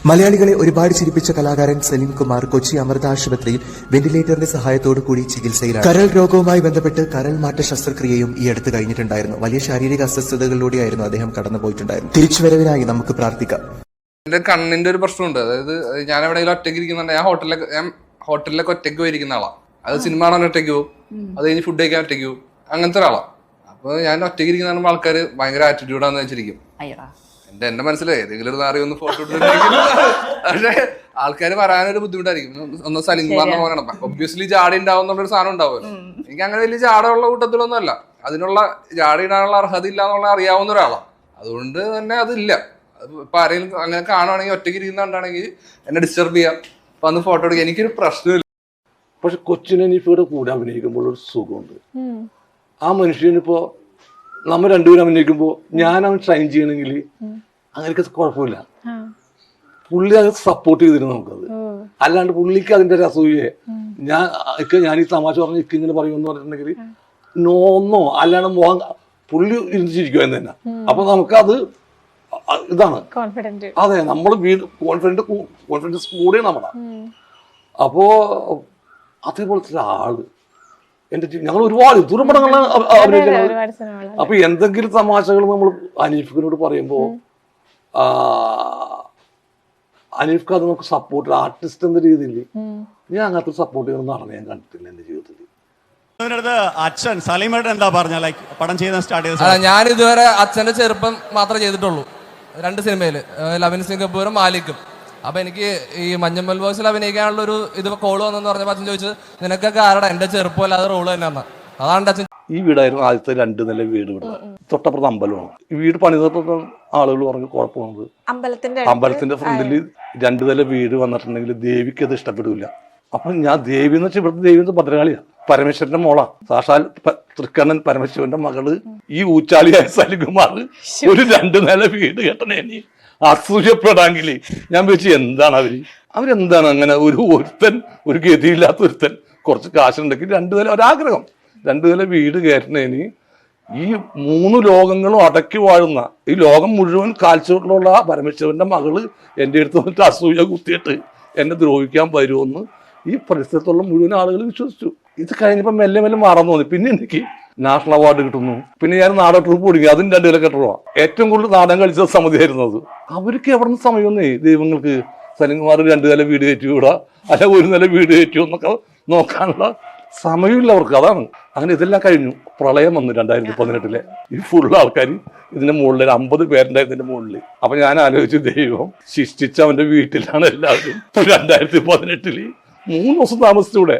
മലയാളികളെ ഒരുപാട് ചിരിപ്പിച്ച കലാകാരൻ സലീം കുമാർ കൊച്ചി അമൃത ആശുപത്രിയിൽ വെന്റിലേറ്ററിന്റെ സഹായത്തോടു കൂടി ചികിത്സയിലാണ്. കരൾ രോഗവുമായി ബന്ധപ്പെട്ട് കരൾ മാറ്റ ശസ്ത്രക്രിയയും ഈ അടുത്ത് കഴിഞ്ഞിട്ടുണ്ടായിരുന്നു. വലിയ ശാരീരിക അസ്വസ്ഥതകളിലൂടെയായിരുന്നു അദ്ദേഹം കടന്നുപോയിട്ടുണ്ടായിരുന്നു. തിരിച്ചുവരവിനായി നമുക്ക് പ്രാർത്ഥിക്കാം. എന്റെ കണ്ണിന്റെ ഒരു പ്രശ്നമുണ്ട്. അതായത് ഞാൻ എവിടെയെങ്കിലും ഒറ്റയ്ക്ക് ഇരിക്കുന്നുണ്ട്. ഞാൻ ഹോട്ടലിലൊക്കെ ഒറ്റയ്ക്ക് പോയിരിക്കുന്ന ആളാണ്. അത് സിനിമ കാണാൻ ഒറ്റയ്ക്ക് പോകും, അത് കഴിഞ്ഞ് ഫുഡ് കഴിക്കാൻ ഒറ്റയ്ക്ക് പോകും, അങ്ങനത്തെ ഒരാളാണ്. അപ്പൊ ഞാൻ ഒറ്റയ്ക്ക് ഇരിക്കുന്ന ആൾക്കാർ ഭയങ്കര ആറ്റിറ്റ്യൂഡാന്ന് വെച്ചിരിക്കും. എന്റെ മനസ്സിലായി ഏതെങ്കിലും ഒരു നാറി ഒന്ന് ഫോട്ടോ ഇട്ടിട്ടുണ്ടെങ്കിൽ പക്ഷെ ആൾക്കാർ പറയാനൊരു ബുദ്ധിമുട്ടായിരിക്കും. ഒന്ന് സലീം കുമാറിനെ പോകണം, ഒബ്വിയസ്ലി ജാടി ഉണ്ടാവും എന്നുള്ളൊരു സാധനം ഉണ്ടാവുമല്ലോ. എനിക്ക് അങ്ങനെ വലിയ ജാടയുള്ള കൂട്ടത്തിലൊന്നും അല്ല. അതിനുള്ള ജാടി ഇടാനുള്ള അർഹത ഇല്ല എന്നുള്ള അറിയാവുന്ന ഒരാളാണ്. അതുകൊണ്ട് തന്നെ അതില്ല. ഇപ്പൊ ആരെങ്കിലും അങ്ങനെ കാണുവാണെങ്കിൽ ഒറ്റയ്ക്ക് ഇരിക്കുന്നുണ്ടാണെങ്കിൽ എന്നെ ഡിസ്റ്റർബ് ചെയ്യാം, അപ്പൊ അന്ന് ഫോട്ടോ എടുക്കുക, എനിക്കൊരു പ്രശ്നമില്ല. പക്ഷെ കൊച്ചിനിപ്പോ കൂടെ അഭിനയിക്കുമ്പോൾ ഒരു സുഖമുണ്ട്. ആ മനുഷ്യനിപ്പോ നമ്മൾ രണ്ടുപേരും അഭിനയിക്കുമ്പോൾ ഞാൻ അവൻ ഷൈൻ ചെയ്യണമെങ്കിൽ അങ്ങനെയൊക്കെ കുഴപ്പമില്ല. പുള്ളി അത് സപ്പോർട്ട് ചെയ്തിരുന്നു നമുക്കത്. അല്ലാണ്ട് പുള്ളിക്ക് അതിന്റെ ഒരു അസൂയെ ഞാൻ ഈ തമാശ പറഞ്ഞ് ഇങ്ങനെ പറയുമെന്ന് പറഞ്ഞിട്ടുണ്ടെങ്കിൽ നോന്നോ അല്ലാണ്ട് മോഹം പുള്ളി ഇരുന്നിരിക്കുമെന്ന് തന്നെ. അപ്പൊ നമുക്കത് ഇതാണ്. അതെ, നമ്മൾ കോൺഫിഡൻസ് കൂടെ നമ്മുടെ. അപ്പോ അതേപോലത്തെ ആള് ഞങ്ങൾ ഒരുപാട് ദുർമടങ്ങളാണ് അഭിനയിക്കുന്നത്. അപ്പൊ എന്തെങ്കിലും തമാശകൾ നമ്മൾ അനീഫിനോട് പറയുമ്പോ അനീഫ്ക്ക് അത് നമുക്ക് സപ്പോർട്ട് ആർട്ടിസ്റ്റ് എന്ന രീതിയിൽ ഞാൻ അങ്ങനത്തെ സപ്പോർട്ട് ചെയ്യുന്ന നടനെ ഞാൻ കണ്ടിട്ടില്ല എന്റെ ജീവിതത്തിൽ. അച്ഛൻ സലീമേട്ടൻ എന്താ പറഞ്ഞ പടം ചെയ്ത സ്റ്റാർട്ട് ചെയ്ത? ഞാൻ ഇതുവരെ അച്ഛന്റെ ചെറുപ്പം മാത്രമേ ചെയ്തിട്ടുള്ളൂ, 2 സിനിമയില്, ലവൻ സിംഗപ്പൂരും മാലിക്കും. അപ്പൊ എനിക്ക് ഈ മഞ്ഞമ്മൽ ബോയ്സിൽ അഭിനയിക്കാനുള്ള ഒരു ഇത് കോള് വന്നെന്ന് പറഞ്ഞപ്പോ അച്ഛൻ ചോദിച്ചത് നിനക്കൊക്കെ ആരുടെ എന്റെ ചെറുപ്പം അല്ലാതെ റോള് തന്നെ. അതാണ് അച്ഛൻ. ഈ വീടായിരുന്നു ആദ്യത്തെ 2 നില വീട്. ഇവിടെ തൊട്ടപ്പുറത്ത് അമ്പലമാണ്. ഈ വീട് പണിതപ്പോൾ ആളുകൾ പറഞ്ഞു കുഴപ്പമുള്ളത് അമ്പലത്തിന്റെ ഫ്രണ്ടില് 2 നില വീട് വന്നിട്ടുണ്ടെങ്കിൽ ദേവിക്ക് അത് ഇഷ്ടപ്പെടില്ല. അപ്പൊ ഞാൻ ദേവി എന്ന് വെച്ചാൽ ഇവിടുത്തെ ദേവി ഭദ്രകാളിയാ, പരമേശ്വരന്റെ മോളാ. സാക്ഷാൽ തൃക്കണ്ണൻ പരമേശ്വരന്റെ മകള് ഈ ഊച്ചാളിയായ സലികുമാർ ഒരു 2 നില വീട് കെട്ടണേ അസൂയപ്പെടാങ്കിൽ ഞാൻ വെച്ച് എന്താണ് അവരെന്താണ് അങ്ങനെ ഒരുത്തൻ ഒരു ഗതിയില്ലാത്ത ഒരുത്തൻ കുറച്ച് കാശുണ്ടെങ്കിൽ 2 നില ഒരാഗ്രഹം 2 നില വീട് കയറ്റുന്നതിന് ഈ 3 ലോകങ്ങളും അടക്കി വാഴുന്ന ഈ ലോകം മുഴുവൻ കാൽച്ചുവട്ടിലുള്ള പരമേശ്വരന്റെ മകള് എൻ്റെ അടുത്ത് വന്നിട്ട് അസൂയ കുത്തിയിട്ട് എന്നെ ദ്രോഹിക്കാൻ വരുമെന്ന് ഈ പരിസരത്തുള്ള മുഴുവൻ ആളുകൾ വിശ്വസിച്ചു. ഇത് കഴിഞ്ഞപ്പോൾ മെല്ലെ മെല്ലെ മാറാൻ തോന്നി. പിന്നെ എനിക്ക് നാഷണൽ അവാർഡ് കിട്ടുന്നു. പിന്നെ ഞാൻ നാടക ട്രൂപ്പ് കൊടുങ്ങി, അതും 2 നില കെട്ടുക. ഏറ്റവും കൂടുതൽ നാടകം കളിച്ച സമിതിയായിരുന്നത്. അവർക്ക് എവിടെ നിന്ന് സമയമൊന്നേ ദൈവങ്ങൾക്ക് സലീം കുമാർ 2 നില വീട് കയറ്റി വിടുക, അല്ല 1 നില വീട് കയറ്റി എന്നൊക്കെ നോക്കാനുള്ള സമയമില്ല അവർക്ക്. അതാണ്. അങ്ങനെ ഇതെല്ലാം കഴിഞ്ഞു. പ്രളയം വന്നു 2018. ഈ ഫുൾ ആൾക്കാർ ഇതിന്റെ മുകളിൽ 50 പേരുണ്ടായിരുന്നു ഇതിന്റെ മുകളിൽ. അപ്പൊ ഞാൻ ആലോചിച്ചു, ദൈവം ശിഷ്ടിച്ച അവന്റെ വീട്ടിലാണ് എല്ലാവരും. 2018 3 ദിവസം താമസിച്ചൂടെ?